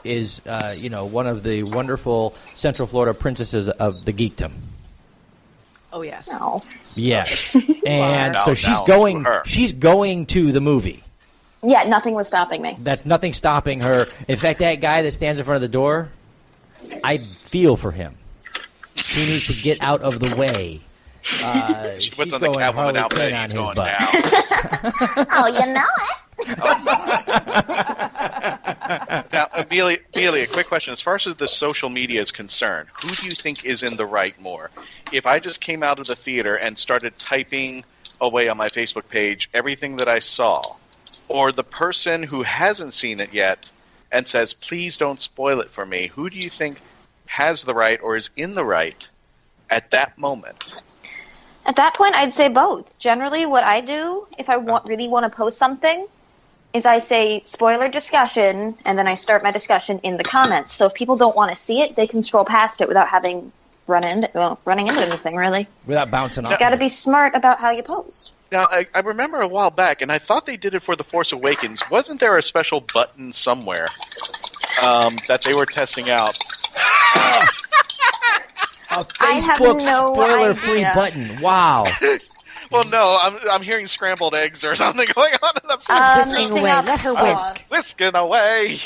is one of the wonderful Central Florida princesses of the geekdom. Oh yes. No. Yes. And so she's going to the movie. Yeah, nothing was stopping me. That's nothing stopping her. In fact, that guy that stands in front of the door, I feel for him. He needs to get out of the way. She puts on the Catwoman outfit and he's going down. Oh, you know it. Now, Amelia, quick question. As far as the social media is concerned, who do you think is in the right more? If I just came out of the theater and started typing away on my Facebook page everything that I saw, or the person who hasn't seen it yet and says, please don't spoil it for me, who do you think has the right or is in the right at that moment? At that point, I'd say both. Generally, what I do, if I really want to post something, is I say spoiler discussion, and then I start my discussion in the comments. So if people don't want to see it, they can scroll past it without having running into anything, really. Without bouncing off. You got to be smart about how you post. Now, I remember a while back, and I thought they did it for The Force Awakens. Wasn't there a special button somewhere that they were testing out? A Facebook spoiler-free button. Wow. Well, no, I'm hearing scrambled eggs or something going on in the whisking away. Let her whisk. Whisking away.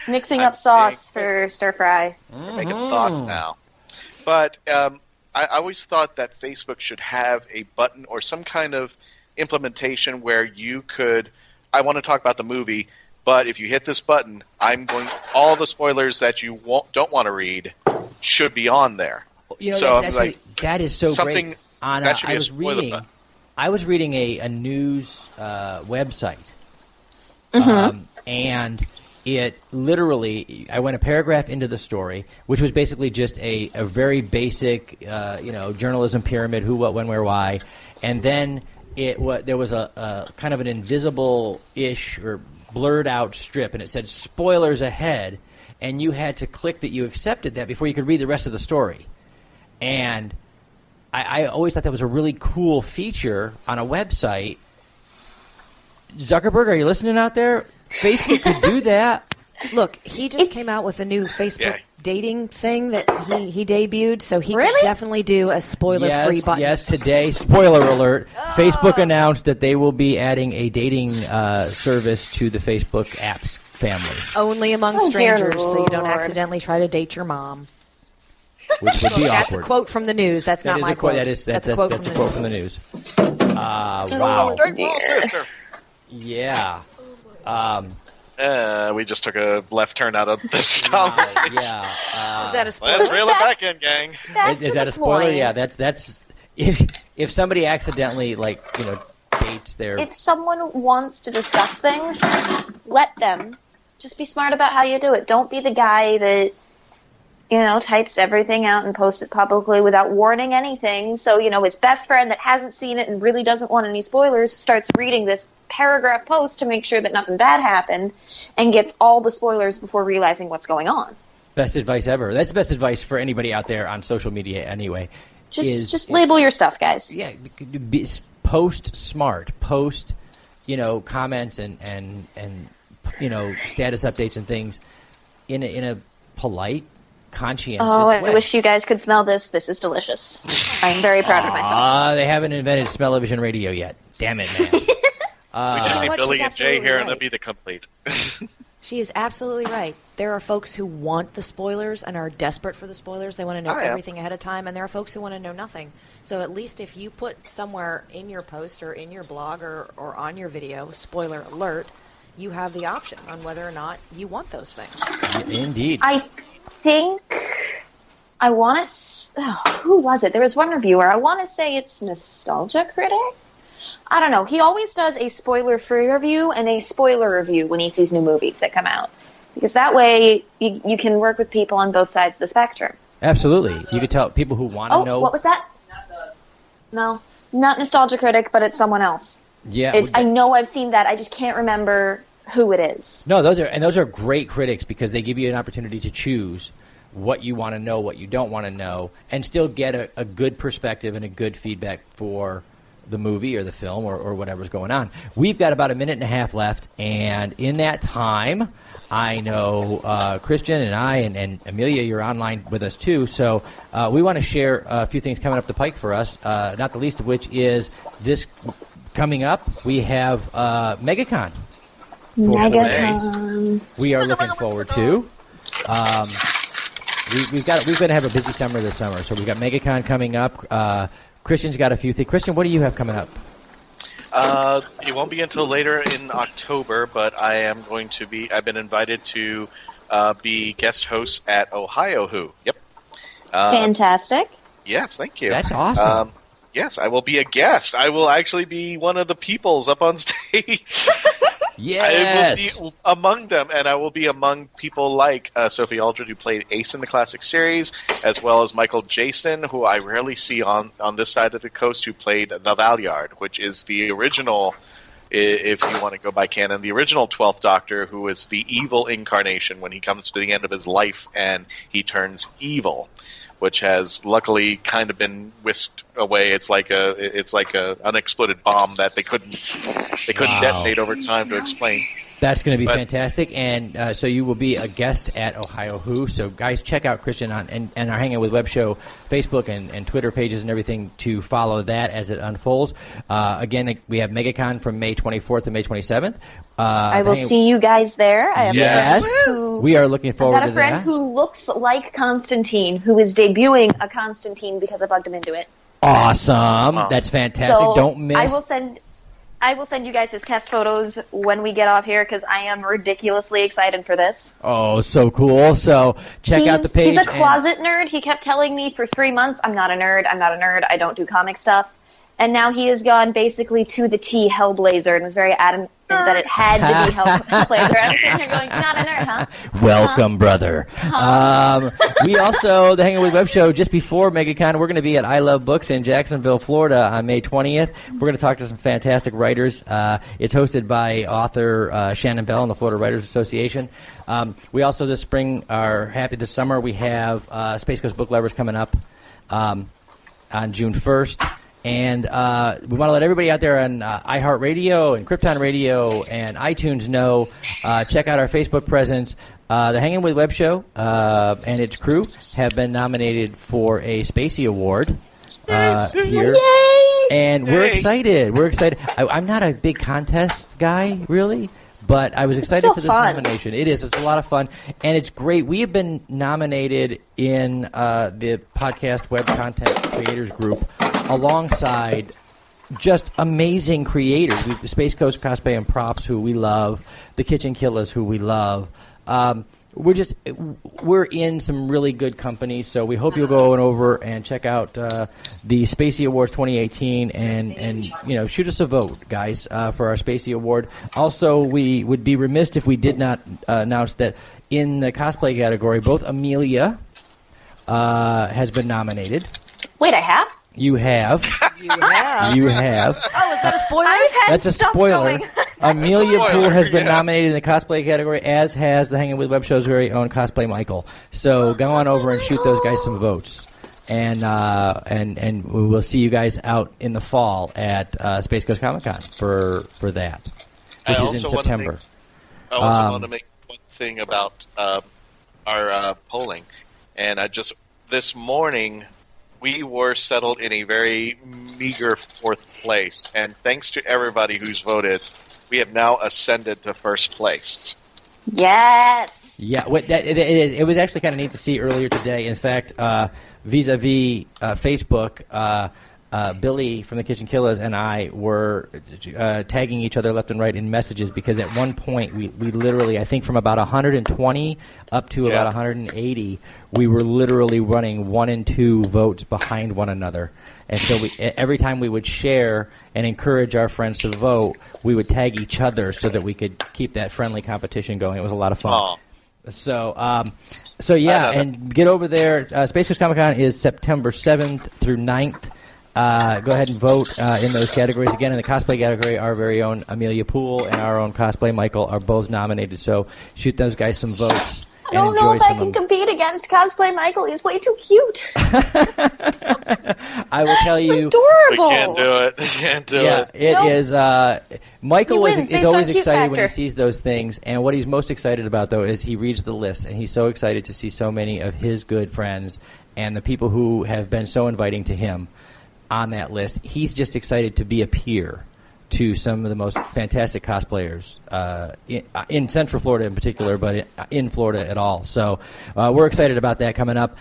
Mixing up sauce for stir fry. We're making thoughts now. But I always thought that Facebook should have a button or some kind of implementation where you could, I want to talk about the movie, but if you hit this button, all the spoilers that you don't want to read should be on there. So that is so great. Anna, I was reading a news website, and it literally, I went a paragraph into the story, which was basically just a very basic, journalism pyramid: who, what, when, where, why, and then there was a kind of an invisible-ish or blurred-out strip, and it said "spoilers ahead," and you had to click that you accepted that before you could read the rest of the story. And I always thought that was a really cool feature on a website. Zuckerberg, are you listening out there? Facebook could do that. Look, he just came out with a new Facebook dating thing that he debuted, so he could definitely do a spoiler-free button. Yes, today, spoiler alert, Facebook announced that they will be adding a dating service to the Facebook apps family. Only among strangers, so you don't accidentally try to date your mom. Which would be That's awkward. a quote from the news. That's not my quote. That's a quote from the news. Wow. Yeah. We just took a left turn out of the stop. Yeah. Is that a spoiler? Let's reel it back in, gang. Is that a spoiler? Point. Yeah. That's if somebody accidentally dates their. If someone wants to discuss things, let them. Just be smart about how you do it. Don't be the guy that, types everything out and posts it publicly without warning anything. So, his best friend that hasn't seen it and really doesn't want any spoilers starts reading this paragraph post to make sure that nothing bad happened and gets all the spoilers before realizing what's going on. Best advice ever. That's best advice for anybody out there on social media anyway. Just label your stuff, guys. Yeah, post smart. Post, comments and status updates and things in a polite, conscientious way. I wish you guys could smell this. This is delicious. I'm very proud of myself. They haven't invented smell-o-vision radio yet. Damn it, man. We just need Billy and Jay here, and that'll be the complete. She is absolutely right. There are folks who want the spoilers and are desperate for the spoilers. They want to know everything ahead of time, and there are folks who want to know nothing. So at least if you put somewhere in your post or in your blog or on your video, spoiler alert, you have the option on whether or not you want those things. Yeah, indeed. I think I want to... who was it? There was one reviewer. I want to say it's Nostalgia Critic. I don't know. He always does a spoiler-free review and a spoiler review when he sees new movies that come out. Because that way you can work with people on both sides of the spectrum. Absolutely. You could tell people who want to know... what was that? No, not Nostalgia Critic, but it's someone else. Yeah. I know I've seen that. I just can't remember who it is. No, those are great critics because they give you an opportunity to choose what you want to know, what you don't want to know, and still get a good perspective and a good feedback for the movie or the film or whatever's going on. We've got about a minute and a half left, and in that time, I know Christian and I and Amelia, you're online with us too, so we want to share a few things coming up the pike for us, not the least of which is coming up, we have MegaCon. We are looking forward to. We're going to have a busy summer this summer, so we've got MegaCon coming up. Christian's got a few things. Christian, what do you have coming up? It won't be until later in October, but I am going to be. I've been invited to be guest host at Ohio Who. Yep. Fantastic. Yes, thank you. That's awesome. Yes, I will be a guest. I will actually be one of the peoples up on stage. Yes. I will be among them, and I will be among people like Sophie Aldred, who played Ace in the classic series, as well as Michael Jason, who I rarely see on this side of the coast, who played the Valeyard, which is the original, if you want to go by canon, the original 12th Doctor, who is the evil incarnation when he comes to the end of his life and he turns evil, which has luckily kind of been whisked away. It's like a unexploded bomb that they couldn't detonate over time to explain. That's going to be fantastic, and so you will be a guest at Ohio Who. So guys, check out Christian and our Hanging with Web Show Facebook and Twitter pages and everything to follow that as it unfolds. Again, we have MegaCon from May 24th to May 27th. I will see you guys there. I have we are looking forward to that. I've got a friend who looks like Constantine, who is debuting a Constantine because I bugged him into it. Awesome. That's fantastic. So Don't miss. I will send you guys his cast photos when we get off here because I am ridiculously excited for this. Oh, so cool. So check out the page. He's a closet nerd. He kept telling me for 3 months, I'm not a nerd, I don't do comic stuff. And now he has gone basically to the T Hellblazer and was very adamant that it had to be Hellblazer. I was sitting here going, not a nerd, huh? Welcome, brother. We also, the Hanging with Web Show, just before MegaCon, we're going to be at I Love Books in Jacksonville, Florida on May 20th. We're going to talk to some fantastic writers. It's hosted by author Shannon Bell and the Florida Writers Association. We also this spring are happy this summer. We have Space Coast Book Lovers coming up on June 1st. And we want to let everybody out there on iHeartRadio and Krypton Radio and iTunes know. Check out our Facebook presence. The Hanging with Web Show and its crew have been nominated for a Spacey Award here. Yay! And we're excited. I'm not a big contest guy, really. But I was excited for this nomination. It is. It's a lot of fun. And it's great. We have been nominated in the podcast web content creators group alongside just amazing creators. Space Coast Cosplay and Props, who we love. The Kitchen Killers, who we love. we're in some really good company, so we hope you'll go over and check out the Spacey Awards 2018 and shoot us a vote, guys, for our Spacey Award. Also, we would be remiss if we did not announce that in the cosplay category, both Amelia has been nominated. Wait, I have? You have. You have. You have. Oh, is that a spoiler? That's a spoiler. Amelia Poole has been nominated in the cosplay category, as has the Hanging with Web Show's very own Cosplay Michael. So go on over and shoot those guys some votes. And we will see you guys out in the fall at Space Coast Comic Con for that, which is in September. I also want to make one thing about our polling. And this morning, we were settled in a very meager 4th place. And thanks to everybody who's voted, we have now ascended to 1st place. Yes. Yeah, it was actually kind of neat to see earlier today. In fact, vis-a-vis Facebook, Billy from the Kitchen Killers and I were tagging each other left and right in messages because at one point we literally, I think from about 120 up to about 180, we were literally running 1 and 2 votes behind one another. And so every time we would share and encourage our friends to vote, we would tag each other so that we could keep that friendly competition going. It was a lot of fun. Aww. So yeah, and get over there. Space Coast Comic Con is September 7th through 9th. Go ahead and vote in those categories. Again, in the cosplay category, our very own Amelia Poole and our own Cosplay Michael are both nominated. So shoot those guys some votes. I don't know if I can compete against Cosplay Michael. He's way too cute. I will tell you. It's adorable. We can't do it. We can't do it. It is. Michael is always excited when he sees those things. And what he's most excited about, though, is he reads the list. And he's so excited to see so many of his good friends and the people who have been so inviting to him on that list. He's just excited to be a peer to some of the most fantastic cosplayers in Central Florida in particular, but in Florida at all. So we're excited about that coming up.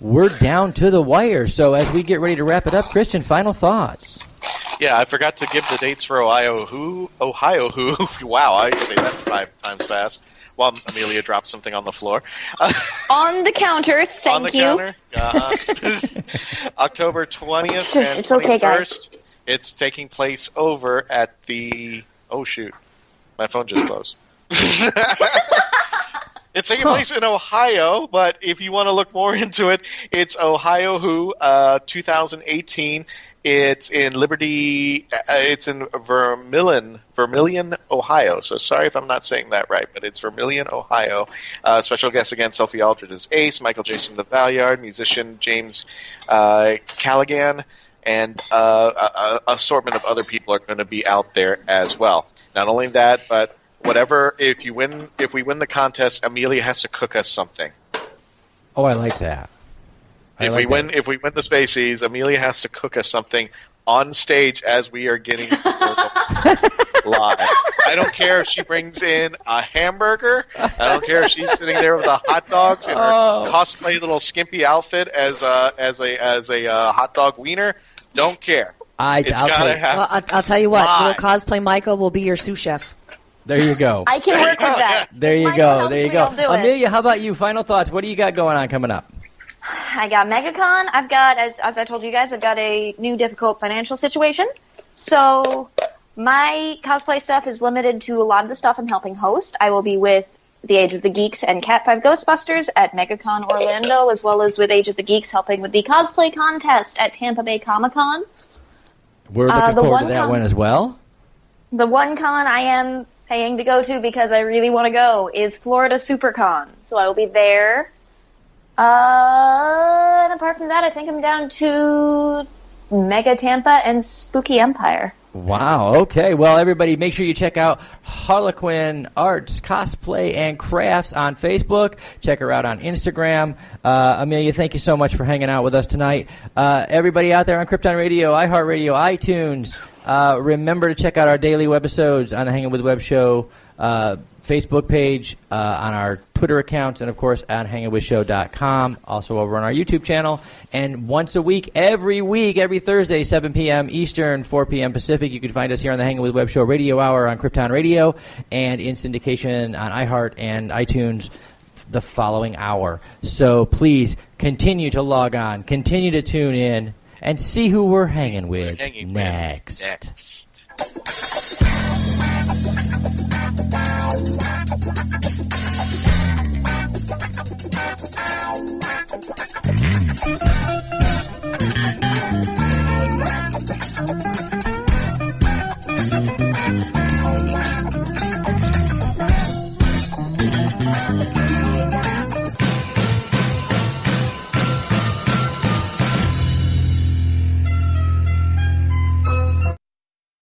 We're down to the wire. So as we get ready to wrap it up, Christian, final thoughts. Yeah, I forgot to give the dates for Ohio Who. Wow, I say that 5 times fast. While Amelia dropped something on the floor. On the counter, thank you. On the counter. October 20th and it's okay, 21st. guys. It's taking place over at the... Oh, shoot. My phone just closed. It's taking place in Ohio, but if you want to look more into it, it's Ohio Who 2018. It's in Liberty. It's in Vermilion, Ohio. So sorry if I'm not saying that right, but it's Vermilion, Ohio. Special guest again, Sophie Aldred as Ace, Michael Jason the Valyard, musician James Callaghan, and an assortment of other people are going to be out there as well. Not only that, but if we win the contest, Amelia has to cook us something. Oh, I like that. If we win the Spaceys, Amelia has to cook us something on stage as we are getting live. I don't care if she brings in a hamburger. I don't care if she's sitting there with the hot dogs in her cosplay little skimpy outfit as a hot dog wiener. Don't care. I'll tell you what. Little Cosplay Michael will be your sous chef. There you go. I can work with that. There you go. Amelia, how about you? Final thoughts. What do you got going on coming up? I got MegaCon. I've got, as I told you guys, I've got a new difficult financial situation. So my cosplay stuff is limited to a lot of the stuff I'm helping host. I will be with the Age of the Geeks and Cat 5 Ghostbusters at MegaCon Orlando, as well as with Age of the Geeks helping with the cosplay contest at Tampa Bay Comic-Con. We're looking forward to that one as well. The one con I am paying to go to because I really want to go is Florida SuperCon. So I will be there. And apart from that, I think I'm down to Mega Tampa and Spooky Empire. Wow, okay. Well, everybody, make sure you check out Harlequin Arts, Cosplay, and Crafts on Facebook. Check her out on Instagram. Amelia, thank you so much for hanging out with us tonight. Everybody out there on Krypton Radio, iHeartRadio, iTunes, remember to check out our daily webisodes on the Hanging with Web Show Facebook page, on our Twitter accounts, and, of course, on hangingwithshow.com, also over on our YouTube channel. And once a week, every Thursday, 7 p.m. Eastern, 4 p.m. Pacific, you can find us here on the Hanging with Web Show Radio Hour on Krypton Radio and in syndication on iHeart and iTunes the following hour. So please continue to log on, continue to tune in, and see who we're hanging with next.